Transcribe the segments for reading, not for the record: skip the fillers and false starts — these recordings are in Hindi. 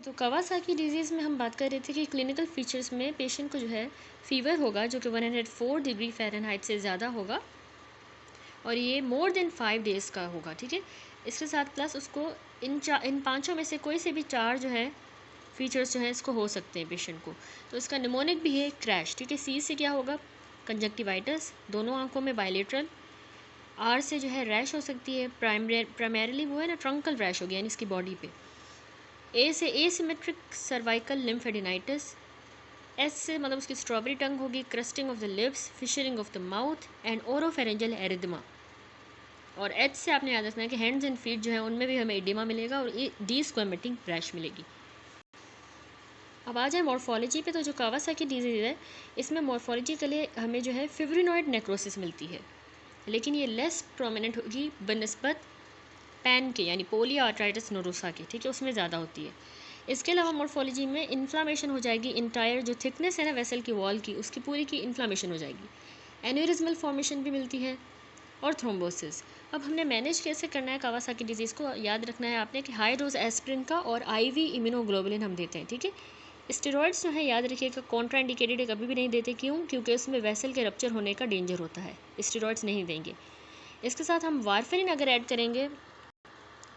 तो कावासाकी डिजीज़ में हम बात कर रहे थे कि क्लिनिकल फीचर्स में पेशेंट को जो है फ़ीवर होगा जो कि 104 डिग्री फ़ारेनहाइट से ज़्यादा होगा और ये मोर देन 5 डेज़ का होगा, ठीक है। इसके साथ प्लस उसको इन पाँचों में से कोई से भी 4 जो है फीचर्स जो हैं इसको हो सकते हैं पेशेंट को। तो इसका निमोनिक भी है क्रैश, ठीक है। सी से क्या होगा, कंजक्टिवाइटिस, दोनों आँखों में बायलेटरल। आर से जो है रैश हो सकती है, प्राइमरीली वो है ना ट्रंकल रैश होगी यानी इसकी बॉडी पे। ए से एसिमेट्रिक सर्वाइकल लिम्फेडिनाइटिस। एस से मतलब उसकी स्ट्रॉबेरी टंग होगी, crusting of the lips, fissuring of the mouth and oropharyngeal erythema. और एच से आपने याद रखना है कि हैंड्स एंड फीट जो है उनमें भी हमें एडिमा मिलेगा और डी को एमिटिंग रैश मिलेगी। अब आ जाए मॉर्फोलॉजी पे, तो जो कावासाकी डिजीज़ है इसमें मॉर्फोलॉजी के लिए हमें जो है फिब्रिनॉइड नेक्रोसिस मिलती है, लेकिन ये लेस प्रोमिनेंट होगी बनस्बत पैन के यानी पोलीआर्थराइटिस नोरोसा के, ठीक है, उसमें ज़्यादा होती है। इसके अलावा मॉर्फोलॉजी में इन्फ्लामेशन हो जाएगी, इंटायर जो थिकनेस है ना वेसल की वॉल की उसकी पूरी की इन्फ्लामेशन हो जाएगी। एन्यूरिज्मल फॉर्मेशन भी मिलती है और थ्रोम्बोसिस। अब हमने मैनेज कैसे करना है कावासाकी डिजीज़ को, याद रखना है आपने कि हाई डोज एस्प्रिन का और IV इम्यूनोग्लोबुलिन हम देते हैं, ठीक है। स्टेरॉइड्स जो है याद रखिएगा कॉन्ट्राइंडिकेटेड है, कभी भी नहीं देते। क्यों? क्योंकि उसमें वेसल के रप्चर होने का डेंजर होता है, स्टेरॉइड्स नहीं देंगे। इसके साथ हम वारफेरिन अगर ऐड करेंगे,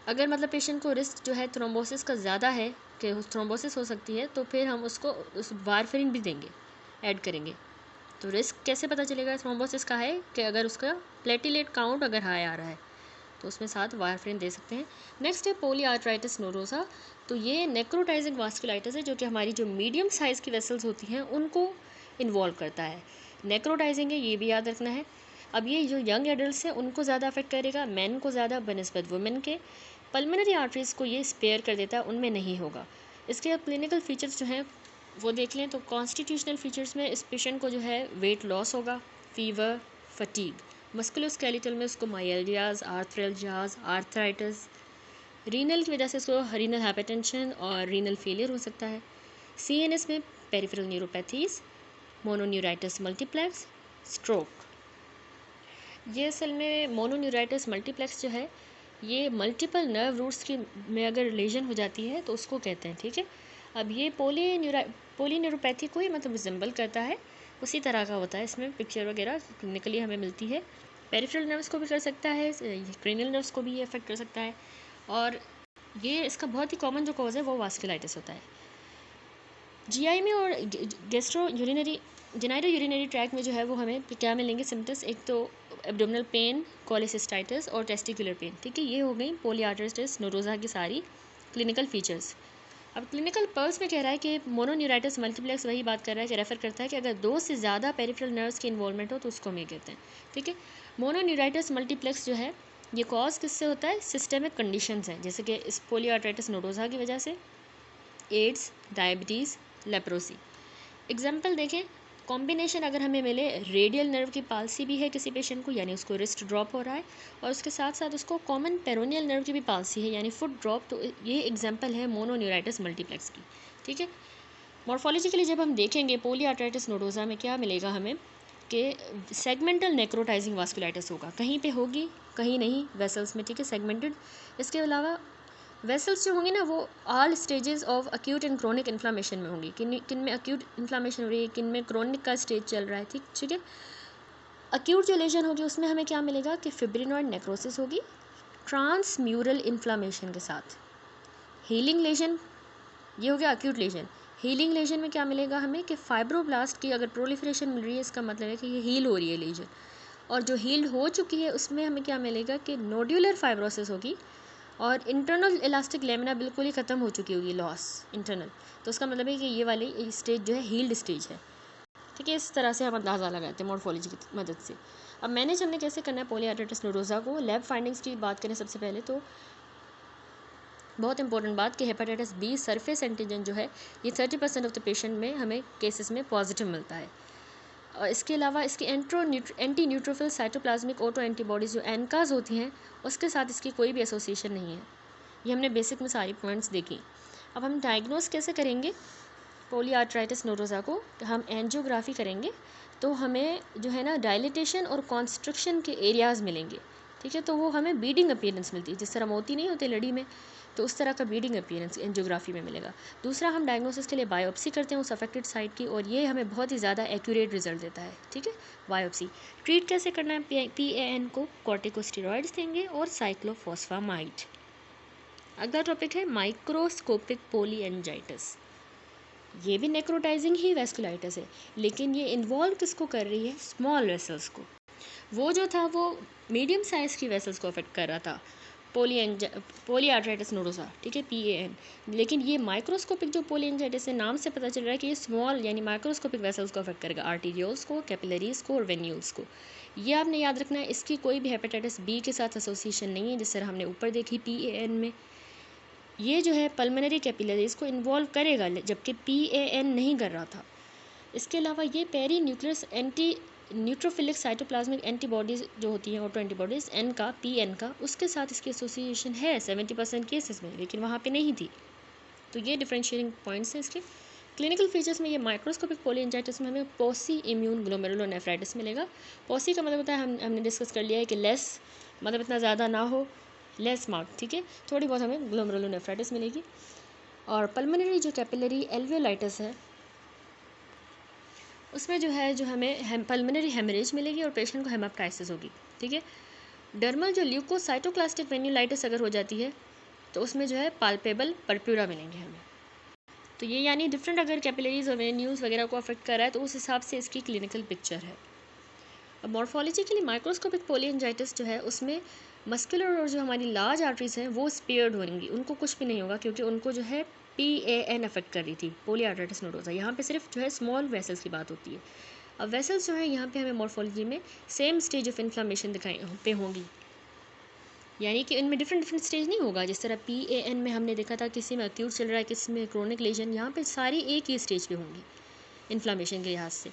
अगर मतलब पेशेंट को रिस्क जो है थ्रोम्बोसिस का ज़्यादा है कि थ्रोम्बोसिस हो सकती है, तो फिर हम उसको उस वारफेरिन भी देंगे, ऐड करेंगे। तो रिस्क कैसे पता चलेगा थ्रोम्बोसिस का है कि अगर उसका प्लेटिलेट काउंट अगर हाई आ रहा है तो उसमें साथ वारफेरिन दे सकते हैं। नेक्स्ट है पोलीआर्थराइटिस नोरोसा। तो ये नेक्रोटाइजिंग वास्कुलाइटिस है जो कि हमारी जो मीडियम साइज़ की वेसल्स होती हैं उनको इन्वॉल्व करता है। नेक्रोटाइजिंग है, ये भी याद रखना है। अब ये जो यंग एडल्ट्स हैं उनको ज़्यादा अफेक्ट करेगा, मैन को ज़्यादा बनस्बत वुमेन के। पल्मोनरी आर्टरीज़ को ये स्पेयर कर देता है, उनमें नहीं होगा। इसके अब क्लिनिकल फीचर्स जो हैं वो देख लें, तो कॉन्स्टिट्यूशनल फीचर्स में इस पेशेंट को जो है वेट लॉस होगा, फीवर, फटीग। मस्कुलोस्केलेटल में उसको माइल्डियाज, आर्थ्रैल्जियाज, आर्थराइटिस। रीनल की वजह से उसको रीनल हाइपरटेंशन और रीनल फेलियर हो सकता है। CNS में पेरिफेरल न्यूरोपैथीज, मोनोन्यूराइटिस मल्टीप्लेक्स, स्ट्रोक। ये असल में मोनोन्यूराइटिस मल्टीप्लेक्स जो है ये मल्टीपल नर्व रूट्स की में अगर लेजन हो जाती है तो उसको कहते हैं, ठीक है। अब ये पोलीन्यूरोपैथी को ही मतलब रिजेंबल करता है, उसी तरह का होता है। इसमें पिक्चर वगैरह क्लिनिकली हमें मिलती है। पेरिफेरल नर्व्स को भी कर सकता है, क्रेनियल नर्व्स को भी ये अफेक्ट कर सकता है। और ये इसका बहुत ही कॉमन जो कॉज है वो वास्कुलाइटिस होता है। GI में और gastro urinary genito urinary track में जो है वो हमें क्या मिलेंगे सिम्टम्स, एक तो एब्डोमिनल पेन, कोलेसिस्टाइटिस और टेस्टिकुलर पेन, ठीक है। ये हो गई पोलीआर्थराइटिस नोरोसा की सारी क्लिनिकल फीचर्स। अब क्लिनिकल पर्ल्स में कह रहा है कि मोनोन्यूराइटिस मल्टीप्लेक्स वही बात कर रहा है कि रेफर करता है कि अगर 2 से ज़्यादा पेरिफेरल नर्व्स की इन्वॉल्वमेंट हो तो उसको हम ये कहते हैं, ठीक है। मोनोन्यूराइटिस मल्टीप्लेक्स जो है ये कॉज किससे होता है, सिस्टेमिक कंडीशंस हैं, जैसे कि इस पोलीआर्थराइटिस नोरोसा की वजह से, एड्स, डायबिटीज़, लेप्रोसी। एग्जाम्पल देखें, कॉम्बिनेशन अगर हमें मिले, रेडियल नर्व की पाल्सी भी है किसी पेशेंट को यानी उसको रिस्ट ड्रॉप हो रहा है, और उसके साथ साथ उसको कॉमन पेरोनियल नर्व की भी पाल्सी है यानी फुट ड्रॉप, तो ये एग्जाम्पल है मोनोन्यूराइटिस मल्टीप्लेक्स की, ठीक है। मॉर्फोलॉजिकली जब हम देखेंगे पोलीआर्थराइटिस नोडोसा में क्या मिलेगा हमें कि सेगमेंटल नेक्रोटाइजिंग वास्कुलाइटिस होगा, कहीं पे होगी कहीं नहीं वेसल्स में, ठीक है, सेगमेंटेड। इसके अलावा वेसल्स जो होंगी ना वो all stages of acute and chronic inflammation में होंगी, किन में अक्यूट इन्फ्लामेशन हो रही है, किन में क्रोनिक का स्टेज चल रहा है, ठीक है। अक्यूट जो लेजन होगी उसमें हमें क्या मिलेगा कि फिब्रिनॉइड नेक्रोसिस होगी ट्रांसम्यूरल इन्फ्लामेशन के साथ। हीलिंग लेजन, ये हो गया अक्यूट लेजन। हीलिंग लेजन में क्या मिलेगा हमें कि फाइब्रोब्लास्ट की अगर प्रोलिफरेशन मिल रही है इसका मतलब है कि ये हील हो रही है लेजन, और जो हील्ड हो चुकी है उसमें हमें क्या मिलेगा कि नोड्यूलर फाइब्रोसिस होगी और इंटरनल इलास्टिक लेमिना बिल्कुल ही ख़त्म हो चुकी होगी, लॉस इंटरनल। तो उसका मतलब है कि ये वाली स्टेज जो है हील्ड स्टेज है, ठीक है। इस तरह से हम अंदाज़ा लगाते हैं मॉर्फोलॉजी की मदद से। अब मैनेज हमने कैसे करना है पोलीआर्थराइटिस नोडोसा को, लैब फाइंडिंग्स की बात करें सबसे पहले तो बहुत इंपॉर्टेंट बात कि हेपेटाइटिस B सरफेस एंटीजन जो है ये 30% ऑफ द पेशेंट में हमें केसेस में पॉजिटिव मिलता है। और इसके अलावा इसकी anti neutrophil cytoplasmic auto antibodies जो एनकाज होती हैं उसके साथ इसकी कोई भी एसोसिएशन नहीं है। ये हमने बेसिक में सारी पॉइंट्स देखी। अब हम डायग्नोस कैसे करेंगे पोलीआर्थराइटिस नोडोसा को, हम एंजियोग्राफी करेंगे तो हमें जो है ना डायलिटेशन और कॉन्स्ट्रिक्शन के एरियाज़ मिलेंगे, ठीक है, तो वो हमें बीडिंग अपीयरेंस मिलती है, जिस तरह मोती नहीं होते लड़ी में, तो उस तरह का बीडिंग अपीयरेंस एंजियोग्राफी में मिलेगा। दूसरा, हम डायग्नोसिस के लिए बायोप्सी करते हैं उस अफेक्टेड साइट की, और ये हमें बहुत ही ज़्यादा एक्यूरेट रिजल्ट देता है। ठीक है, बायोप्सी। ट्रीट कैसे करना है? PAN को कॉर्टिकोस्टेरॉइड्स देंगे और साइक्लोफॉस्फामाइड। अगला टॉपिक है माइक्रोस्कोपिक पोलीएंजाइटिस। ये भी नेक्रोटाइजिंग ही वेस्कुलाइटिस है, लेकिन ये इन्वॉल्व किसको कर रही है? स्मॉल वेसल्स को। वो जो था वो मीडियम साइज़ की वेसल्स को अफेक्ट कर रहा था, पोलीआर्थराइटिस नोडोसा। ठीक है, PAN। लेकिन ये माइक्रोस्कोपिक जो पोलीएंजाइटिस है, नाम से पता चल रहा है कि ये स्मॉल यानी माइक्रोस्कोपिक वेसल्स को अफेक्ट करेगा, आर्टीरियोल्स को, कैपिलरीज को और वेन्यूल्स को। ये आपने याद रखना है, इसकी कोई भी हेपेटाइटिस बी के साथ एसोसिएशन नहीं है, जिस तरह हमने ऊपर देखी PAN में। ये जो है पल्मोनरी कैपिलरीज को इन्वॉल्व करेगा, जबकि PAN नहीं कर रहा था। इसके अलावा ये peri nucleus anti neutrophilic cytoplasmic antibodies जो होती हैं, ऑटो एंटीबॉडीज़ N का, PN का, उसके साथ इसकी एसोसिएशन है 70% केसेस में, लेकिन वहाँ पे नहीं थी। तो ये डिफरेंशिएटिंग पॉइंट्स हैं इसके। क्लिनिकल फीचर्स में ये माइक्रोस्कोपिक पोलीएंजाइटिस में हमें पॉसी इम्यून ग्लोमेरुलोनेफ्राइटिस मिलेगा। पॉसी का मतलब होता है, हमने डिस्कस कर लिया है कि लेस, मतलब इतना ज़्यादा ना हो, लेस मार्क। ठीक है, थोड़ी बहुत हमें ग्लोमेरुलोनेफ्राइटिस मिलेगी। और पल्मोनरी जो कैपिलरी एल्वियोलाइटिस है, उसमें जो है जो हमें पल्मोनरी हेमरेज मिलेगी और पेशेंट को हेमेप्टाइसिस होगी। ठीक है, डर्मल जो ल्यूकोसाइटोक्लास्टिक वेन्यूलाइटिस अगर हो जाती है, तो उसमें जो है पाल्पेबल पर्प्यूरा मिलेंगे हमें। तो ये यानी डिफरेंट अगर कैपिलरीज और वेन्यूज़ वगैरह को अफेक्ट कर रहा है, तो उस हिसाब से इसकी क्लिनिकल पिक्चर है। अब मॉर्फोलॉजी के लिए माइक्रोस्कोपिक पोलीएंजाइटिस जो है, उसमें मस्कुलर और जो हमारी लार्ज आर्टरीज हैं वो स्पेयर्ड होंगी, उनको कुछ भी नहीं होगा, क्योंकि उनको जो है PAN अफेक्ट कर रही थी, पोलीआर्थराइटिस नोडोसा। यहाँ पे सिर्फ जो है स्मॉल वेसल्स की बात होती है। अब वेसल्स जो है यहाँ पे हमें मॉर्फोलॉजी में सेम स्टेज ऑफ इन्फ्लामेशन दिखाई पे होंगी, यानी कि इनमें डिफरेंट स्टेज नहीं होगा। जिस तरह PAN में हमने देखा था किसी में अक्यूट चल रहा है, किसी में क्रोनिक लेजन, यहाँ पे सारी एक ही स्टेज पे होंगी इन्फ्लामेशन के लिहाज से।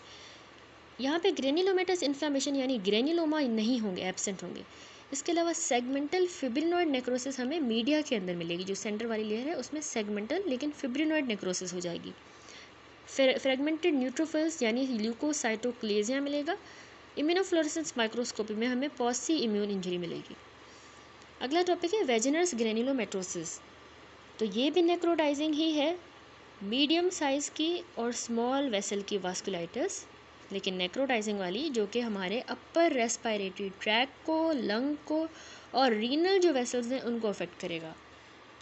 यहाँ पे ग्रेन्युलोमेटस इन्फ्लामेशन यानी ग्रेन्युलोमा नहीं होंगे, एब्सेंट होंगे। इसके अलावा सेगमेंटल फिब्रिनॉइड नेक्रोसिस हमें मीडिया के अंदर मिलेगी, जो सेंटर वाली लेयर है उसमें सेगमेंटल लेकिन फिब्रिनॉइड नेक्रोसिस हो जाएगी। फ्रेगमेंटेड न्यूट्रोफिल्स यानी ल्यूकोसाइटोक्लेजिया मिलेगा। इम्यूनोफ्लोरेसेंस माइक्रोस्कोपी में हमें पॉसी इम्यून इंजरी मिलेगी। अगला टॉपिक है वेजिनस ग्रेन्युलोमेटोसिस। तो ये भी नेक्रोटाइजिंग ही है, मीडियम साइज़ की और स्मॉल वेसल की वास्कुलाइटिस, लेकिन नेक्रोटाइजिंग वाली, जो कि हमारे अपर रेस्पिरेटरी ट्रैक को, लंग को और रीनल जो वेसल्स हैं उनको अफेक्ट करेगा।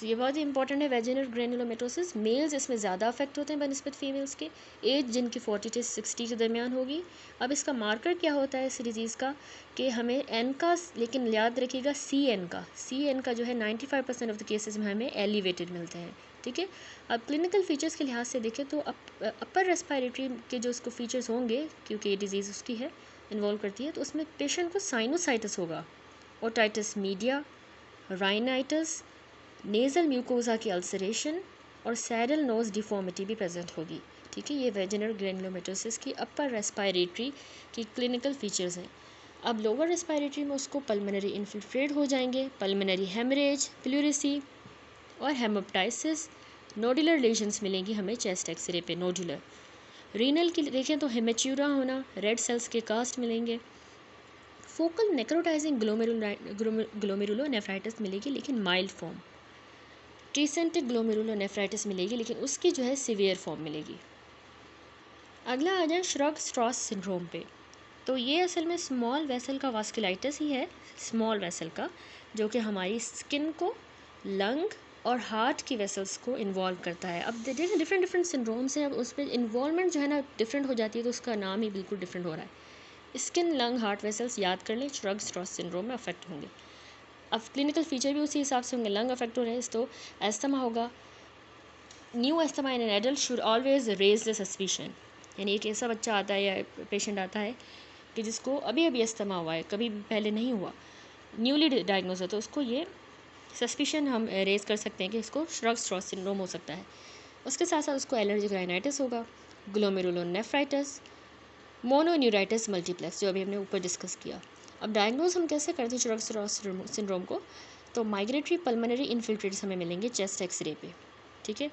तो ये बहुत ही इंपॉर्टेंट है वेजिनल ग्रेन्युलोमेटोसिस। मेल्स इसमें ज़्यादा अफेक्ट होते हैं बनस्पत फीमेल्स के, एज जिनकी 40 से 60 के दरमियान होगी। अब इसका मार्कर क्या होता है इस डिजीज़ का, कि हमें N का, लेकिन याद रखिएगा CN का जो है 95% ऑफ द केसेस में हमें एलिवेटेड मिलते हैं। ठीक है, अब क्लिनिकल फीचर्स के लिहाज से देखें तो अपर रेस्पिरेटरी के जो इसको फीचर्स होंगे, क्योंकि ये डिजीज़ उसकी है, इन्वॉल्व करती है, तो उसमें पेशेंट को साइनोसाइटिस होगा, otitis media, rhinitis, nasal mucosa की अल्सरेशन और सैडल नोज डिफॉर्मिटी भी प्रेजेंट होगी। ठीक है, ये वेजिनल ग्रेन्युलोमेटोसिस की अपर रेस्पिरेटरी की क्लिनिकल फीचर्स हैं। अब लोअर रेस्पिरेटरी में उसको पल्मोनरी इन्फिल्ट्रेट हो जाएंगे, पल्मोनरी हेमरेज, प्लूरिसी और हेमेप्टाइसिस, नोडुलर लेजन्स मिलेंगी हमें चेस्ट एक्सरे पे, नोडुलर। रीनल की देखें तो हेमेच्यूरा होना, रेड सेल्स के कास्ट मिलेंगे। फोकल नेक्रोटाइजिंग ग्लोमेरुलोनेफ्राइटिस मिलेगी, लेकिन माइल्ड फॉर्म। ट्रीसेंटेड ग्लोमेरुलोनेफ्राइटिस मिलेगी, लेकिन उसकी जो है सीवियर फॉर्म मिलेगी। अगला आ जाए श्रग स्ट्रॉस सिंड्रोम पे। तो ये असल में स्मॉल वेसल का वास्कुलाइटिस ही है, स्मॉल वेसल का, जो कि हमारी स्किन को, लंग और हार्ट की वेसल्स को इन्वॉल्व करता है। अब डिफरेंट सिंड्रोम्स हैं, अब उस पर इन्वॉल्वमेंट जो है ना डिफरेंट हो जाती है, तो उसका नाम ही बिल्कुल डिफरेंट हो रहा है। स्किन, लंग, हार्ट वेसल्स याद कर लें, श्रग स्ट्रॉस सिंड्रोम में अफेक्ट होंगे। अब क्लिनिकल फीचर भी उसी हिसाब से होंगे, लंग अफेक्ट हो रहे हैं तो एस्थमा होगा। New asthma in an adult should always raise the suspicion, यानी एक ऐसा बच्चा आता है या पेशेंट आता है कि जिसको अभी अभी एस्थमा हुआ है, कभी पहले नहीं हुआ, न्यूली डायग्नोज है, तो उसको ये सस्पिशन हम रेज कर सकते हैं कि इसको श्रग स्ट्रॉस सिंड्रोम हो सकता है। उसके साथ साथ उसको एलर्जिक राइनाइटिस होगा, ग्लोमेरुलोनेफ्राइटिस, मोनोन्यूराइटिस मल्टीप्लेक्स, जो अभी हमने ऊपर डिस्कस किया। अब डायग्नोज हम कैसे करते हैं श्रग स्ट्रॉस सिंड्रोम को, तो माइग्रेटरी पल्मोनरी इन्फिल्ट्रेट्स हमें मिलेंगे चेस्ट एक्सरे पे। ठीक है,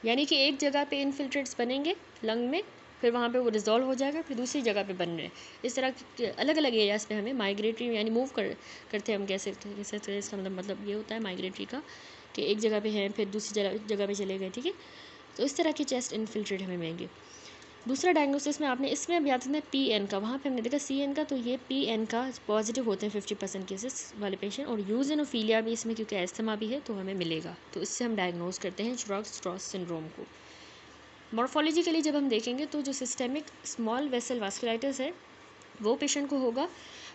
यानी कि एक जगह पे इन्फिल्ट्रेट्स बनेंगे लंग में, फिर वहाँ पे वो रिजॉल्व हो जाएगा, फिर दूसरी जगह पे बन रहे हैं। इस तरह के अलग अलग एरियाज़ पे हमें माइग्रेटरी यानी मूव करते हैं हम, कैसे इसका मतलब ये होता है माइग्रेटरी का कि एक जगह पे हैं फिर दूसरी जगह पे चले गए, ठीक है। तो इस तरह के चेस्ट इन्फिल्ट्रेट हमें मिलेंगे। दूसरा डायग्नोसिस में आपने इसमें अब याद रखना है PN का, वहाँ पे हमने देखा CN का, तो ये PN का पॉजिटिव होते हैं 50% केसेस वाले पेशेंट, और यूज़िनोफिलिया भी इसमें क्योंकि एस्थमा भी है तो हमें मिलेगा। तो इससे हम डायग्नोज करते हैं श्वार्ट्ज-स्ट्रॉस सिंड्रोम को। मॉर्फोलॉजिकली जब हम देखेंगे तो जो सिस्टेमिक स्मॉल वेसल वास्कुलाइटिस है वो पेशेंट को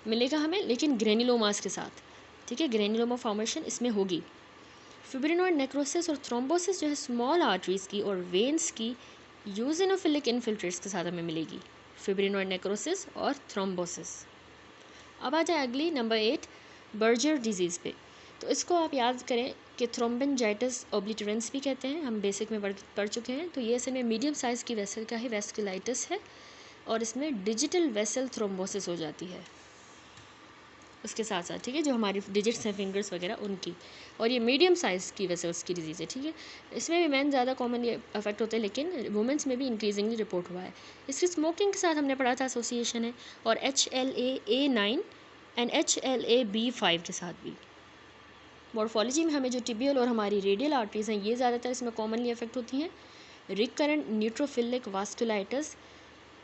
मिलेगा हमें, लेकिन ग्रेन्युलोमास के साथ, ठीक है। ग्रेन्युलोमा फॉर्मेशन इसमें होगी। फिब्रिनोइड नेक्रोसिस और थ्रोम्बोसिस जो है स्मॉल आर्टरीज की और वेन्स की यूजिनोफिलिक इन्फिल्ट्रेट्स के साथ हमें मिलेगी, फिब्रिनोइड नेक्रोसिस और थ्रोम्बोसिस। अब आ जाए अगली नंबर 8 बर्जर डिजीज़ पे। तो इसको आप याद करें कि थ्रोम्बेंजाइटिस ओब्लिटरेंस भी कहते हैं, हम बेसिक में पढ़ चुके हैं। तो ये असल में मीडियम साइज़ की वेसल का ही वेस्कुलाइटिस है और इसमें डिजिटल वेसल थ्रोम्बोसिस हो जाती है उसके साथ साथ, ठीक है, जो हमारी डिजिट्स हैं फिंगर्स वगैरह उनकी, और ये मीडियम साइज़ की वेसल्स की डिजीज़ है, ठीक है। इसमें भी मैन ज़्यादा कॉमन ये अफेक्ट होते हैं, लेकिन वुमेंस में भी इंक्रीजिंगली रिपोर्ट हुआ है। इसकी स्मोकिंग के साथ हमने पढ़ा था एसोसिएशन है, और HLA-A9 एंड HLA-B5 के साथ भी। मॉर्फोलॉजी में हमें जो टिबियल और हमारी रेडियल आर्टरीज़ हैं ये ज़्यादातर इसमें कॉमनली अफेक्ट होती हैं। Recurrent neutrophilic vasculitis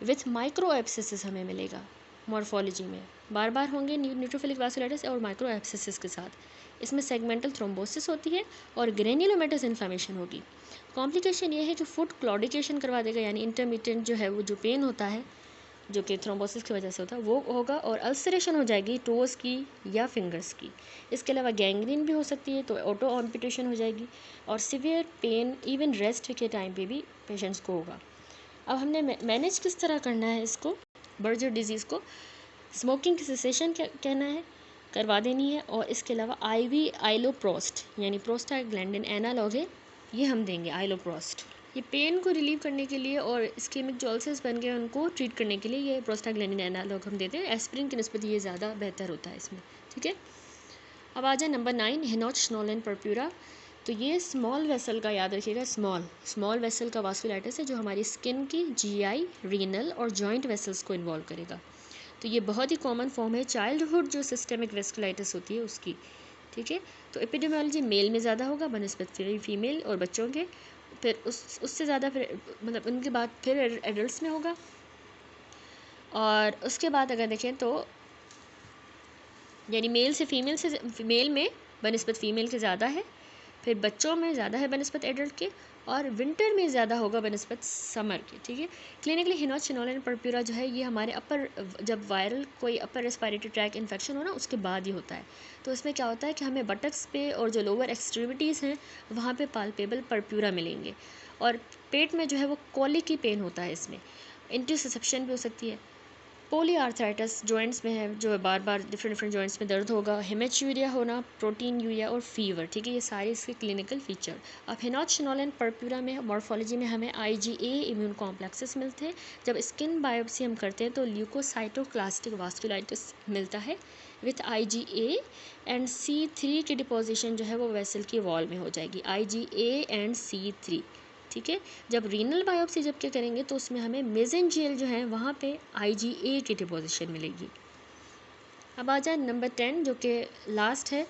with micro abscesses हमें मिलेगा मॉर्फोलॉजी में, बार बार होंगे न्यूट्रोफिलिक वास्कुलाइटिस और माइक्रो एब्सेसिस के साथ। इसमें सेगमेंटल थ्रोम्बोसिस होती है और ग्रेन्युलोमेटस इन्फ्लेमेशन होगी। कॉम्प्लिकेशन ये है कि फुट क्लॉडिकेशन करवा देगा, यानी इंटरमिटेंट जो है वो जो पेन होता है जो कि थ्रोम्बोसिस की वजह से होता है वो होगा, और अल्सरेशन हो जाएगी टोज़ की या फिंगर्स की। इसके अलावा गैंग्रीन भी हो सकती है, तो ऑटो एम्पुटेशन हो जाएगी, और सिवियर पेन इवन रेस्ट के टाइम पे भी पेशेंट्स को होगा। अब हमने मैनेज किस तरह करना है इसको, बर्जर डिजीज़ को। स्मोकिंग की सेसेशन कहना है, करवा देनी है, और इसके अलावा IV आइलोप्रोस्ट यानी प्रोस्टाग्लैंडिन एनालॉग है ये हम देंगे आइलोप्रोस्ट। ये पेन को रिलीव करने के लिए और इस्केमिक जो अल्सर्स बन गए उनको ट्रीट करने के लिए ये प्रोस्टाग्लैंडिन एनालॉग हम देते हैं। एस्पिरिन की निस्बत ये ज़्यादा बेहतर होता है इसमें, ठीक है। अब आ जाए नंबर 9 हेनोच-स्नोलन पर्प्यूरा। तो ये स्मॉल वेसल का याद रखिएगा, स्मॉल वेसल का वास्कुलाइटिस है जो हमारी स्किन की GI, रीनल और जॉइंट वेसल्स को इन्वॉल्व करेगा। तो ये बहुत ही कॉमन फॉर्म है चाइल्डहुड जो सिस्टेमिक वेस्कुलाइटिस होती है उसकी, ठीक है। तो एपिडेमियोलॉजी मेल में ज़्यादा होगा बनस्पत फीमेल और बच्चों के, फिर उससे ज़्यादा फिर मतलब उनके बाद फिर एडल्ट्स में होगा, और उसके बाद अगर देखें तो यानी मेल में बनस्पत फीमेल के ज़्यादा है, फिर बच्चों में ज़्यादा है बनस्पत एडल्ट के, और विंटर में ज़्यादा होगा बनस्पत समर के, ठीक है। क्लिनिकली हेनोच-स्नोलन पर्प्यूरा जो है ये हमारे जब वायरल कोई अपर रेस्पिरेटरी ट्रैक इन्फेक्शन हो ना उसके बाद ही होता है। तो इसमें क्या होता है कि हमें बटक्स पे और जो लोअर एक्सट्रीमिटीज़ हैं वहाँ पे पाल्पेबल पर्प्यूरा मिलेंगे, और पेट में जो है वो कॉलिक की पेन होता है, इसमें इंटरसेप्शन भी हो सकती है। पॉलीआर्थराइटिस जॉइंट्स में है जो बार बार डिफरेंट जॉइंट्स में दर्द होगा, हेमेच्यूरिया होना, प्रोटीन यूरिया और फीवर, ठीक है, ये सारे इसके क्लिनिकल फीचर। अब हेनोच-स्नोलन पर्प्यूरा में मॉर्फोलॉजी में हमें IgA इम्यून कॉम्प्लेक्सेस मिलते हैं। जब स्किन बायोप्सी हम करते हैं तो ल्यूकोसाइटोक्लास्टिक वास्कुलाइटिस मिलता है विथ IgA एंड C3 की डिपोजिशन जो है वो वेसल की वॉल में हो जाएगी, IgA एंड C3, ठीक है। जब रीनल बायोप्सी जब क्या करेंगे तो उसमें हमें मेसेंजियल जो है वहाँ पे IgA की डिपोजिशन मिलेगी। अब आ जाए नंबर 10 जो कि लास्ट है,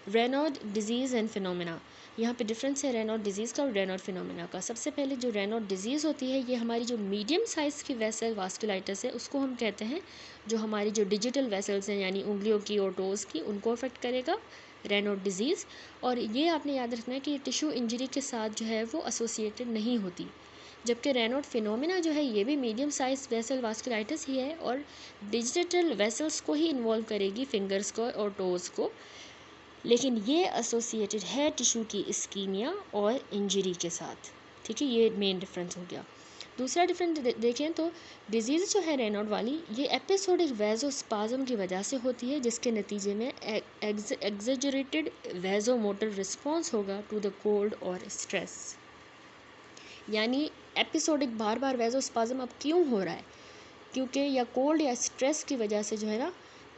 रेनॉड डिजीज़ एंड फिनोमेना। यहाँ पे डिफरेंस है रेनॉड डिजीज़ का और रेनॉड फिनोमेना का। सबसे पहले जो रेनॉड डिजीज़ होती है ये हमारी जो मीडियम साइज़ की वेसल वास्कुलाइटिस है उसको हम कहते हैं, जो हमारी जो डिजिटल वेसल्स हैं यानी उंगलियों की और टोज़ की उनको अफेक्ट करेगा रेनॉड डिजीज़। और ये आपने याद रखना है कि टिश्यू इंजरी के साथ जो है वो एसोसिएटेड नहीं होती, जबकि रेनॉड फिनोमेना जो है ये भी मीडियम साइज वेसल वास्कुलाइटिस ही है और डिजिटल वेसल्स को ही इन्वॉल्व करेगी, फिंगर्स को और टोज़ को, लेकिन ये एसोसिएटेड है टिश्यू की इस्कीमिया और इंजरी के साथ, ठीक है। ये मेन डिफरेंस हो गया। दूसरा डिफरेंस देखें तो डिजीज़ जो है रेनॉड वाली ये एपिसोडिक वेजोस्पाज्म की वजह से होती है, जिसके नतीजे में एग्जेजरेटेड वेजोमोटर रिस्पॉन्स होगा टू द कोल्ड और स्ट्रेस। यानी एपिसोडिक बार बार वेजोस्पाज्म अब क्यों हो रहा है, क्योंकि या कोल्ड या स्ट्रेस की वजह से जो है ना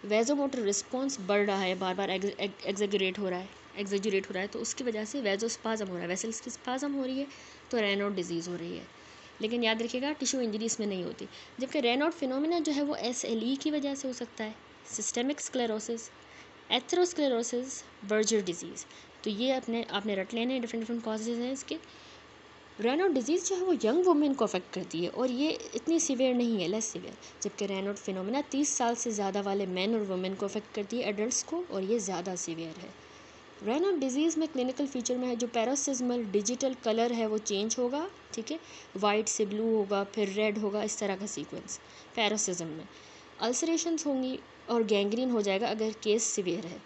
वेजोमोटर रिस्पॉन्स बढ़ रहा है, बार बार एग्जेजरेट हो रहा है, तो उसकी वजह से वेजोस्पाज्म हो रहा है, वेसल्स की स्पाज्म हो रही है, तो रेनॉड डिजीज़ हो रही है। लेकिन याद रखिएगा टिश्यू इंजरी इसमें नहीं होती। जबकि रेनॉल्ड फिनोमिना जो है वो SLE की वजह से हो सकता है, systemic sclerosis, atherosclerosis, Berger disease. तो ये आपने रट लेने, डिफरेंट डिफरेंट कॉजेज़ हैं इसके। रेनॉल्ड डिजीज़ जो है वो यंग वुमेन को अफेक्ट करती है और ये इतनी सीवियर नहीं है, लेस सीवियर। जबकि रेनॉल्ड फिनोमिना 30 साल से ज़्यादा वाले मैन और वुमेन को अफेक्ट करती है, एडल्ट्स को, और ये ज़्यादा सीवियर है। रेनॉल्ड डिजीज़ में क्लिनिकल फीचर में है जो पैरोक्सिस्मल डिजिटल कलर है वो चेंज होगा, ठीक है, वाइट से ब्लू होगा, फिर रेड होगा, इस तरह का सीक्वेंस पैरोक्सिस्म में। अल्सरेशंस होंगी और गैंग्रीन हो जाएगा अगर केस सीवियर है।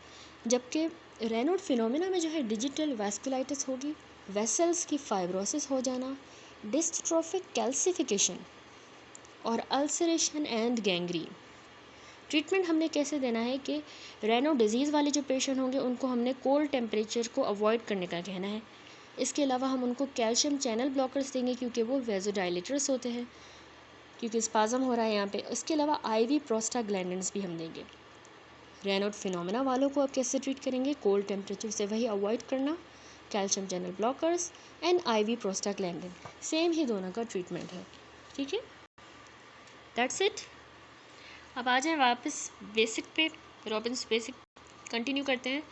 जबकि रेनॉल्ड फिनोमिना में जो है डिजिटल वैस्कुलाइटिस होगी, वेसल्स की फाइब्रोसिस हो जाना, डिस्ट्रोफिक कैल्सिफिकेशन और अल्सरेशन एंड गैंग्रीन। ट्रीटमेंट हमने कैसे देना है कि रेनॉल्ड डिजीज़ वाले जो पेशेंट होंगे उनको हमने कोल्ड टेम्परेचर को अवॉइड करने का कहना है। इसके अलावा हम उनको कैल्शियम चैनल ब्लॉकर्स देंगे क्योंकि वो वेज़ोडाइलेटर्स होते हैं, क्योंकि स्पाज़म हो रहा है यहाँ पे। इसके अलावा IV प्रोस्टाग्लैंडिन्स भी हम देंगे। रेनॉल्ड फिनोमिना वालों को अब कैसे ट्रीट करेंगे? कोल्ड टेम्परेचर से वही अवॉइड करना, calcium channel blockers and IV prostaglandin, same ही दोनों का ट्रीटमेंट है, ठीक है। That's it. अब आ जाए वापस बेसिक पे, रॉबिन्स बेसिक कंटिन्यू करते हैं।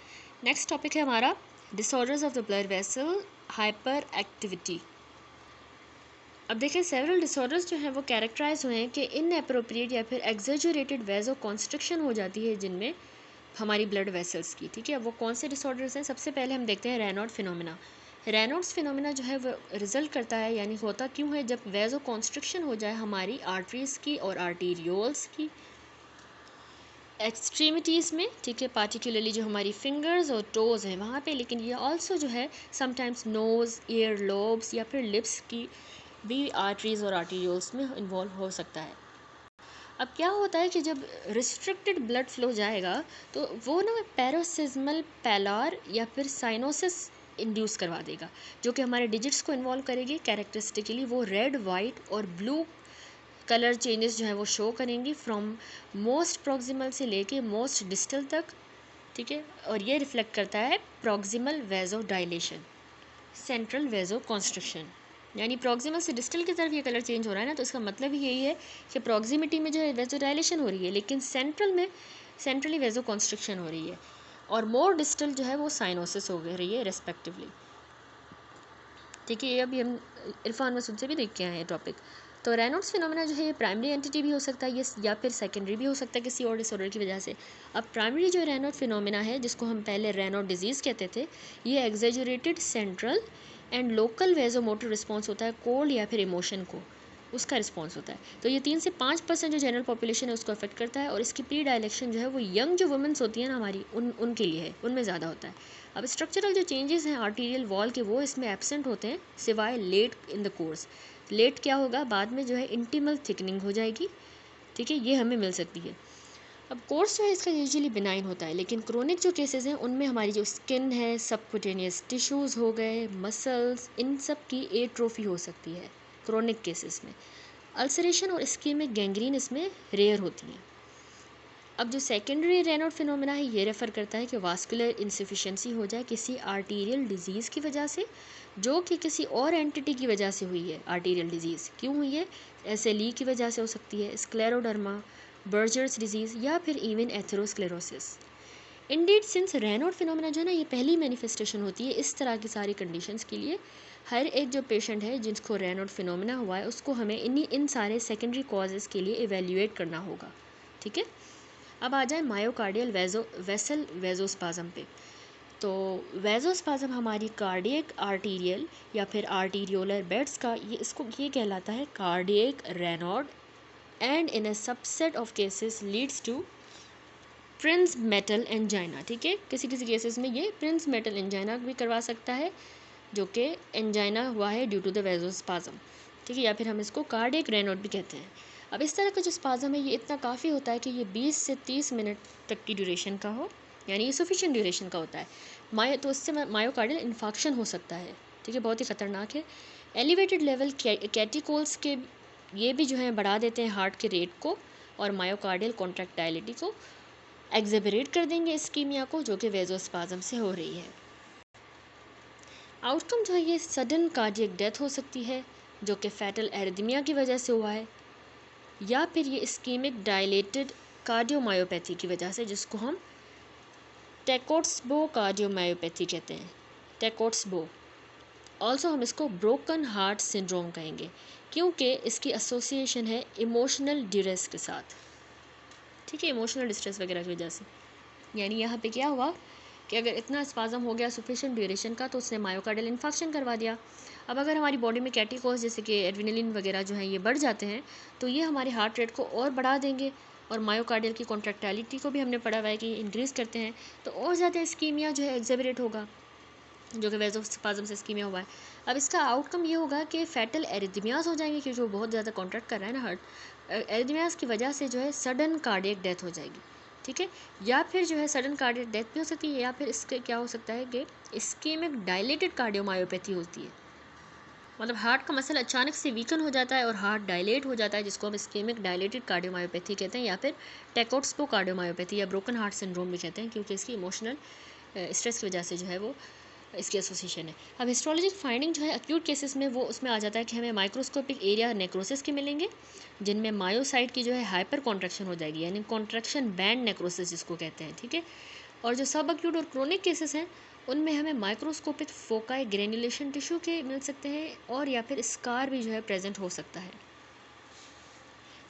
नेक्स्ट टॉपिक है हमारा disorders of the blood vessel hyper activity. अब देखें, सेवरल डिसऑर्डर्स जो हैं वो कैरेक्टराइज हुए हैं कि इनएप्रोप्रिएट या फिर एग्जेजरेटेड वेजो कॉन्स्ट्रिक्शन हो जाती है जिनमें हमारी ब्लड वेसल्स की, ठीक है। वो कौन से डिसऑर्डर्स हैं? सबसे पहले हम देखते हैं रेनॉल्ड फिनोमिना। रेनॉल्ड्स फिनोमिना जो है वो रिजल्ट करता है, यानी होता क्यों है, जब वेजो कॉन्स्ट्रिक्शन हो जाए हमारी आर्टरीज़ की और आर्टीरियोल्स की एक्सट्रीमिटीज़ में, ठीक है, पार्टिकुलरली जो हमारी फिंगर्स और टोज़ हैं वहाँ पे। लेकिन ये ऑल्सो जो है समटाइम्स नोज़, ईयर लोब्स या फिर लिप्स की भी आर्टरीज़ और आर्टीरियोल्स में इन्वॉल्व हो सकता है। अब क्या होता है कि जब रिस्ट्रिक्टेड ब्लड फ्लो जाएगा तो वो ना पैरोक्सिस्मल पैलार या फिर साइनोसिस इंड्यूस करवा देगा, जो कि हमारे डिजिट्स को इन्वॉल्व करेगी। कैरेक्टरिस्टिकली वो रेड, वाइट और ब्लू कलर चेंजेस जो है वो शो करेंगी फ्रॉम मोस्ट प्रॉक्सिमल से लेके मोस्ट डिस्टल तक, ठीक है। और ये रिफ्लेक्ट करता है प्रॉक्सिमल वेजो डायलेशन, सेंट्रल वेजो कॉन्स्ट्रिक्शन। यानी प्रॉक्सिमल से डिस्टल की तरफ ये कलर चेंज हो रहा है ना, तो इसका मतलब ही यही है कि प्रॉक्सिमिटी में जो है वेजो डायलेशन हो रही है, लेकिन सेंट्रल में सेंट्रली वेजो कॉन्स्ट्रिक्शन हो रही है, और मोर डिस्टल जो है वो साइनोसिस हो रही है रेस्पेक्टिवली, ठीक है। ये अभी हम इरफान मसूद से भी देख के आए हैं टॉपिक। तो रेनॉल्ड्स फिनोमेना जो है ये प्राइमरी एंटिटी भी हो सकता है ये, या फिर सेकेंडरी भी हो सकता है किसी और डिसऑर्डर की वजह से। अब प्राइमरी जो रेनॉल्ड फिनोमेना है, जिसको हम पहले रेनॉल्ड डिजीज़ कहते थे, ये exaggerated central and local vasomotor response होता है, कोल्ड या फिर इमोशन को, उसका रिस्पॉन्स होता है। तो ये 3 से 5% जो जनरल पॉपुलेशन है उसको अफेक्ट करता है, और इसकी प्री डायलेक्शन जो है वो यंग जो वुमेंस होती हैं ना हमारी, उनके लिए है, उनमें ज़्यादा होता है। अब स्ट्रक्चरल जो चेंजेस हैं आर्टीरियल वॉल के, वो इसमें एब्सेंट होते हैं सिवाय late in the course. Late क्या होगा, बाद में जो है इंटीमल थिकनिंग हो जाएगी, ठीक है, ये हमें मिल सकती है। अब कोर्स जो है इसका यूजुअली बिनाइन होता है, लेकिन क्रोनिक जो केसेस हैं उनमें हमारी जो स्किन है, सबक्यूटेनियस टिश्यूज़ हो गए, मसल्स, इन सब की एट्रोफी हो सकती है क्रोनिक केसेस में। अल्सरेशन और इस्कीमिक गैंग्रीन इसमें रेयर होती हैं। अब जो सेकेंडरी रेनॉल्ड फिनोमेना है ये रेफ़र करता है कि वास्कुलर इंसफिशेंसी हो जाए किसी आर्टीरियल डिजीज़ की वजह से, जो कि किसी और एंटिटी की वजह से हुई है। आर्टीरियल डिजीज़ क्यों हुई है? SLE की वजह से हो सकती है, स्क्लेरोडर्मा, बर्जर्स डिजीज़, या फिर even atherosclerosis. Indeed since Raynaud phenomena जो है ना ये पहली मैनिफेस्टेशन होती है इस तरह की सारी कंडीशंस के लिए। हर एक जो पेशेंट है जिसको रेनॉल्ड फिनोमेना हुआ है उसको हमें इन सारे सेकेंडरी कॉजेज़ के लिए इवेल्यूएट करना होगा, ठीक है। अब आ जाए मायोकार्डियल वेसल वेजोस्पाज़म पे। तो वेजोस्पाज़म हमारी कार्डियक आर्टीरियल या फिर आर्टीरियोलर बेड्स का ये कहलाता है cardiac Raynaud, and in a subset of cases leads to Prinzmetal angina, ठीक है। किसी किसी केसेस में ये प्रिंस मेटल एंजाइना भी करवा सकता है, जो कि एंजाइना हुआ है ड्यू टू द वेजोस्पाज़म, ठीक है, या फिर हम इसको कार्डियक रेनॉड भी कहते हैं। अब इस तरह का जो स्पाज़म है ये इतना काफ़ी होता है कि ये 20 से 30 मिनट तक की ड्यूरेशन का हो, यानी ये सफिशिएंट ड्यूरेशन का होता है। तो इससे मायोकार्डियल इन्फाक्शन हो सकता है, ठीक है, बहुत ही ख़तरनाक है। एलिवेटेड लेवल कैटिकोल्स के ये भी जो है बढ़ा देते हैं हार्ट के रेट को और मायोकार्डियल कॉन्ट्रैक्टाइलिटी को एग्जेबरेट कर देंगे इस्कीमिया को, जो कि वेजोस्पाज़म से हो रही है। आउटकम जो है ये सडन कार्डियक डेथ हो सकती है, जो कि फैटल एरिथमिया की वजह से हुआ है, या फिर ये इस्कीमिक डायलेटेड कार्डियोमायोपैथी की वजह से, जिसको हम टैकोट्सबो कार्डियोमायोपैथी कहते हैं, टैकोट्सबो। ऑल्सो हम इसको ब्रोकन हार्ट सिंड्रोम कहेंगे, क्योंकि इसकी एसोसिएशन है इमोशनल डिस्ट्रेस के साथ, ठीक है, इमोशनल डिस्ट्रेस वगैरह की वजह से। यानी यहाँ पे क्या हुआ कि अगर इतना स्पाज़म हो गया सफिशिएंट ड्यूरेशन का, तो उसने मायोकार्डियल इन्फार्क्शन करवा दिया। अब अगर हमारी बॉडी में कैटेकोज जैसे कि एड्रेनलिन वगैरह जो है ये बढ़ जाते हैं, तो ये हमारे हार्ट रेट को और बढ़ा देंगे, और मायोकार्डियल की कॉन्ट्रैक्टिलिटी को भी हमने पढ़ा हुआ है कि इंक्रीज़ करते हैं, तो और ज़्यादा इस्कीमिया जो है एक्सेबरेट होगा, जो कि वेज़ोस्पाज़म से इस्कीमिया हुआ है। अब इसका आउटकम ये होगा कि फैटल एरिथमियाज हो जाएंगे, क्योंकि वो बहुत ज़्यादा कॉन्ट्रैक्ट कर रहा है ना हार्ट। एरिथमियाज की वजह से जो है सडन कार्डियक डेथ हो जाएगी, ठीक है, या फिर जो है सडन कार्डियक डेथ भी हो सकती है, या फिर इसके क्या हो सकता है कि इस्कीमिक डायलेटेड कार्डियोमायोपैथी होती है, मतलब हार्ट का मसल अचानक से वीकन हो जाता है और हार्ट डायलेट हो जाता है, जिसको हम इस्कीमिक डायलेटेड कार्डियोमायोपैथी कहते हैं, या फिर टैकोट्सबो कार्डियोमायोपैथी या ब्रोकन हार्ट सिंड्रोम भी कहते हैं, क्योंकि इसकी इमोशनल स्ट्रेस की वजह से जो है वो इसकी एसोसिएशन है। अब हिस्टोलॉजिक फाइंडिंग जो है एक्यूट केसेस में वो उसमें आ जाता है कि हमें माइक्रोस्कोपिक एरिया नेक्रोसिस के मिलेंगे, जिनमें मायोसाइट की जो है हाइपर कॉन्ट्रैक्शन हो जाएगी, यानी कॉन्ट्रैक्शन बैंड नेक्रोसिस जिसको कहते हैं, ठीक है। और जो सब एक्यूट और क्रोनिक केसेस हैं उनमें हमें माइक्रोस्कोपिक फोकाई ग्रेनुलेशन टिश्यू के मिल सकते हैं, और या फिर स्कार भी जो है प्रेजेंट हो सकता है।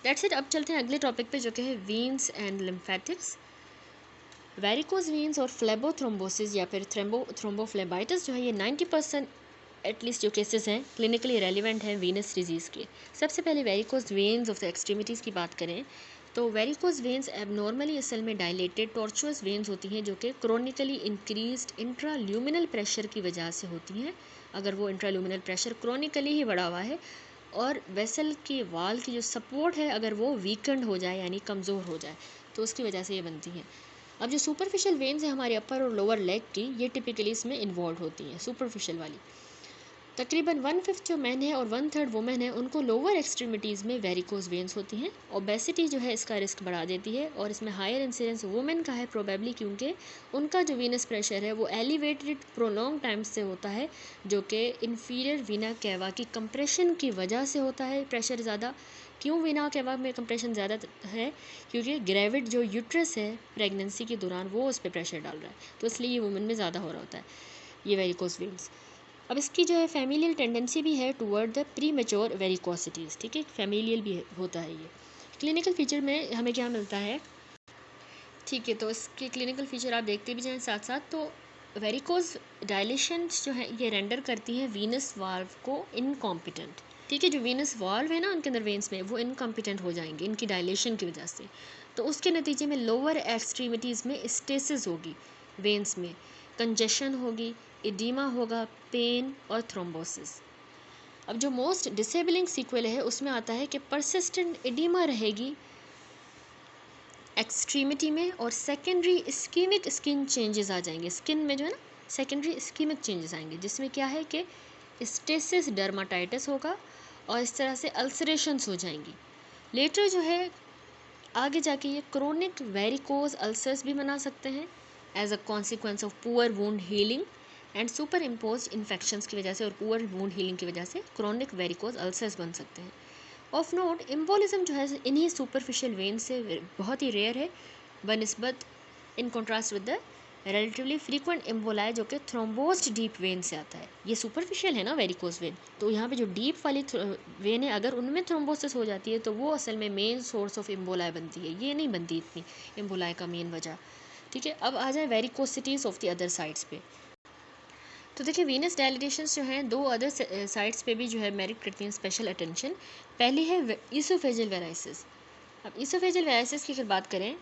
That's it. अब चलते हैं अगले टॉपिक पे, जो कि है veins and lymphatics. Varicose veins और फ्लेबोथ्रोम्बोसिस या फिर थ्रोम्बोफ्लेबाइटिस जो है ये 90% एटलीस्ट जो केसेस हैं क्लिनिकली रेलिवेंट हैं वीनस डिजीज़ के। सबसे पहले varicose veins of the extremities की बात करें तो वेरिकोज वेन्स एबनॉर्मली असल में डायलेटेड टॉर्चुअस वेन्स होती हैं, जो कि क्रोनिकली इंक्रीज्ड इंट्राल्यूमिनल प्रेशर की वजह से होती हैं। अगर वो इंट्राल्यूमिनल प्रेशर क्रोनिकली ही बढ़ा हुआ है और वेसल के वाल की जो सपोर्ट है अगर वो वीकेंड हो जाए यानी कमज़ोर हो जाए, तो उसकी वजह से ये बनती हैं। अब जो सुपरफिशियल वेन्स हैं हमारे अपर और लोअर लेग की, ये टिपिकली इसमें इन्वॉल्व होती हैं, सुपरफिशियल वाली। तकरीबन 1/5 जो मैन है और 1/3 वुमेन है उनको लोअर एक्सट्रीमिटीज़ में वेरिकोज वेन्स होती हैं। ओबेसिटी जो है इसका रिस्क बढ़ा देती है, और इसमें हायर इंसिडेंस वुमेन का है प्रोबेबली, क्योंकि उनका जो वीनस प्रेशर है वो एलिवेटेड प्रोलॉन्ग टाइम से होता है, जो कि इन्फीरियर वीना कैवा की कंप्रेशन की वजह से होता है प्रेशर ज़्यादा। क्यों वीना कैवा में कंप्रेशन ज़्यादा है? क्योंकि ग्रेविड जो यूट्रस है प्रेगनेंसी के दौरान वो उस पर प्रेशर डाल रहा है, तो इसलिए ये वुमेन में ज़्यादा हो रहा होता है ये वेरिकोज वेन्स। अब इसकी जो है फैमिलियल टेंडेंसी भी है टुवर्ड द प्री मेच्योर वेरिकोसिटीज़, ठीक है, फैमिलियल भी होता है ये। क्लिनिकल फीचर में हमें क्या मिलता है, ठीक है, तो इसके क्लिनिकल फीचर आप देखते भी जाएँ साथ साथ। तो वेरिकोज डायलेशन जो है ये रेंडर करती हैं वीनस वाल्व को इनकॉम्पिटेंट, ठीक है, जो वीनस वाल्व है ना उनके अंदर वेन्स में वो इनकॉम्पिटेंट हो जाएंगे इनकी डायलेशन की वजह से। तो उसके नतीजे में लोअर एक्सट्रीमिटीज़ में स्टेसिस होगी, वेन्स में कंजेशन होगी, इडीमा होगा, पेन और थ्रोम्बोसिस। अब जो मोस्ट डिसेबलिंग सीक्वल है उसमें आता है कि परसिस्टेंट इडीमा रहेगी एक्सट्रीमिटी में, और सेकेंडरी इस्कीमिक स्किन चेंजेस आ जाएंगे, स्किन में जो है ना सेकेंडरी इस्कीमिक चेंजेस आएंगे, जिसमें क्या है कि स्टेसिस डर्माटाइटिस होगा और इस तरह से अल्सरेशंस हो जाएंगी। लेटर जो है आगे जाके ये क्रोनिक वेरिकोज अल्सर्स भी बना सकते हैं as a consequence of poor wound healing and superimpose infections की वजह से, और पुअर वुंड हीलिंग की वजह से क्रोनिक वेरिकोज अल्सर्स बन सकते हैं। ऑफ नोट एम्बोलिज्म जो है इन्हीं सुपरफिशियल वेन से बहुत ही रेयर है बनिस्बत, in contrast with the relatively frequent emboli जो कि थ्रोम्बोस्ड डीप वेन से आता है। ये सुपरफिशियल है ना वेरिकोज वेन, तो यहाँ पे जो डीप वाली वेन है अगर उनमें थ्रोम्बोसिस हो जाती है तो वो असल में मेन सोर्स ऑफ एम्बोलाई बनती है, ये नहीं बनती इतनी एम्बोलाई का मेन वजह, ठीक है। अब आ जाए वेरिकोसिटीज़ ऑफ द अदर साइड्स पे। तो देखिए वीनस डायलिटेशंस जो हैं दो अदर साइड्स पे भी जो है मेरिट करती हैं स्पेशल अटेंशन। पहली है ईसोफेजियल वेराइसिस। अब ईसोफेजियल वेराइसिस की अगर बात करें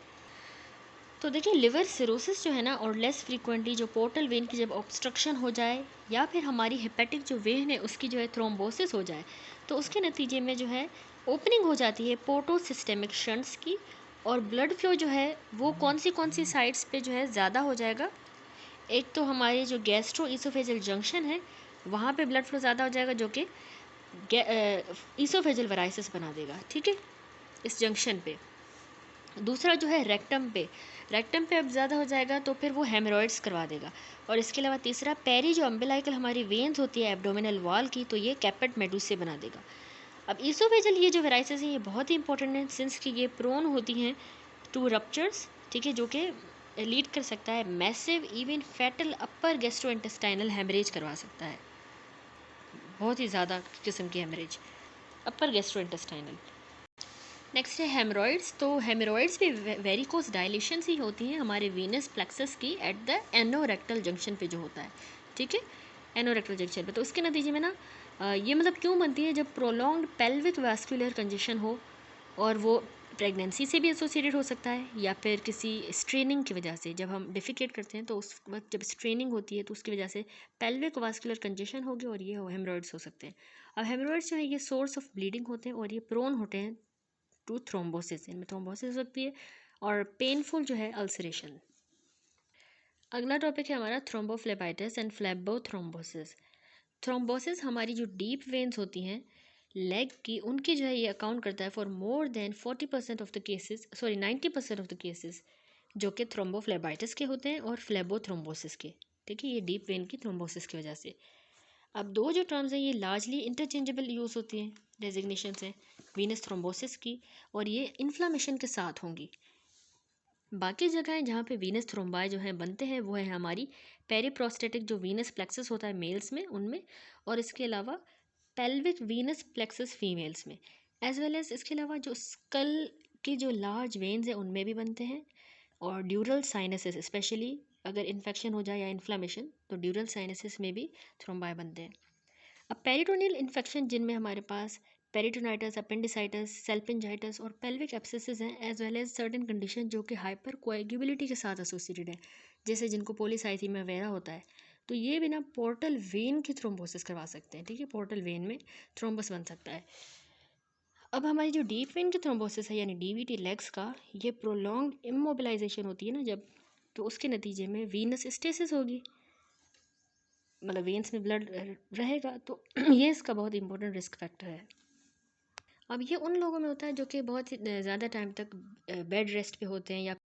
तो देखिए लिवर सिरोसिस जो है ना, और लेस फ्रीक्वेंटली जो पोर्टल वेन की जब ऑब्स्ट्रक्शन हो जाए या फिर हमारी हेपेटिक जो वेन है उसकी जो है थ्रोम्बोसिस हो जाए, तो उसके नतीजे में जो है ओपनिंग हो जाती है पोर्टो सिस्टेमिक शंट्स की, और ब्लड फ्लो जो है वो कौन सी साइड्स पे जो है ज़्यादा हो जाएगा। एक तो हमारे जो गैस्ट्रो ईसोफेजियल जंक्शन है वहाँ पे ब्लड फ्लो ज़्यादा हो जाएगा, जो कि ईसोफेजियल वेराइसिस बना देगा, ठीक है, इस जंक्शन पे। दूसरा जो है रेक्टम पे अब ज़्यादा हो जाएगा तो फिर वो हेमरॉइड्स करवा देगा। और इसके अलावा तीसरा पेरी जो अम्बिलाइकल हमारी वेन्स होती है एब्डोमिनल वॉल की, तो ये कैपेट मेडूस से बना देगा। अब ईसोफेजल ये जो वेराइसेस हैं ये बहुत ही इंपॉर्टेंट हैं सिंस कि ये प्रोन होती हैं टू रप्चर्स, ठीक है, जो कि लीड कर सकता है मैसिव इवन फैटल अपर गैस्ट्रोइंटेस्टाइनल हेमरेज करवा सकता है, बहुत ही ज़्यादा किस्म की हेमरेज अपर गैस्ट्रोइंटेस्टाइनल। नेक्स्ट है हेमरॉइड्स। तो हेमरॉइड्स भी वेरिकोस डायलेशन ही होती हैं हमारे वीनस प्लेक्सस की एट द एनोरेक्टल जंक्शन पे जो होता है, ठीक है, एनोरेक्टल जंक्शन पे। तो उसके नतीजे में ना ये मतलब क्यों बनती है, जब प्रोलॉन्ग्ड पेल्विक वास्कुलर कंजेशन हो, और वो प्रेगनेंसी से भी एसोसिएटेड हो सकता है या फिर किसी स्ट्रेनिंग की वजह से, जब हम डिफिकेट करते हैं तो उस वक्त जब स्ट्रेनिंग होती है तो उसकी वजह से पेल्विक वास्कुलर कंजेशन होगी और ये हेमरॉइड्स हो सकते हैं। अब हेमरॉइड्स जो है ये सोर्स ऑफ ब्लीडिंग होते हैं और ये प्रोन होते हैं टू थ्रोम्बोसिस, इनमें थ्रोम्बोसिस हो सकती है और पेनफुल जो है अल्सरेशन। अगला टॉपिक है हमारा थ्रोम्बोफ्लेबाइटिस एंड फ्लेबोथ्रोम्बोसिस। थ्रोम्बोसिस हमारी जो डीप वेन्स होती हैं लेग की, उनकी जो है ये अकाउंट करता है for more than 40% of the cases, sorry 90% of the cases, जो कि थ्रोम्बोफ्लेबाइटिस के होते हैं और फ्लेबोथ्रोम्बोसिस के, ठीक है, ये डीप वेन की थ्रोम्बोसिस की वजह से। अब दो जो टर्म्स हैं ये लार्जली इंटरचेंजेबल यूज़ होती हैं, डेजिग्नेशन हैं, वीनस थ्रोम्बोसिस की, और ये इन्फ्लामेशन के साथ होंगी। बाकी जगहें जहाँ पे वीनस थ्रोम्बाई जो हैं बनते हैं वो है हमारी पेरीप्रोस्टेटिक जो वीनस प्लेक्सस होता है मेल्स में, उनमें, और इसके अलावा पेल्विक वीनस प्लेक्सस फीमेल्स में, एज वेल एज इसके अलावा जो स्कल की जो लार्ज वेन्स हैं उनमें भी बनते हैं, और ड्यूरल साइनसेस स्पेशली अगर इन्फेक्शन हो जाए या इन्फ्लामेशन तो ड्यूरल साइनसेस में भी थ्रोम्बाई बनते हैं। अब पेरिटोनियल इन्फेक्शन जिनमें हमारे पास पेरिटोनाइटिस, अपेंडिसाइटिस, सेल्फिंजाइटिस और पेल्विक एब्सेसिस हैं, as well as certain condition जो कि हाइपर कोएगुबिलिटी के साथ एसोसिएटेड है, जैसे जिनको पोलीसाइथीमिया वगैरह होता है, तो ये बिना पोर्टल वेन की थ्रोम्बोसिस करवा सकते हैं, ठीक है, पोर्टल वेन में थ्रोम्बस बन सकता है। अब हमारी जो डीप वेन की थ्रोम्बोसिस है यानी डीवीटी लेग्स का, ये प्रोलॉन्ग इमोबिलाइजेशन होती है ना जब, तो उसके नतीजे में वीनस स्टेसिस होगी, मतलब वेन्स में ब्लड रहेगा, तो ये इसका बहुत इंपॉर्टेंट रिस्क फैक्टर है। अब ये उन लोगों में होता है जो कि बहुत ही ज़्यादा टाइम तक बेड रेस्ट पे होते हैं या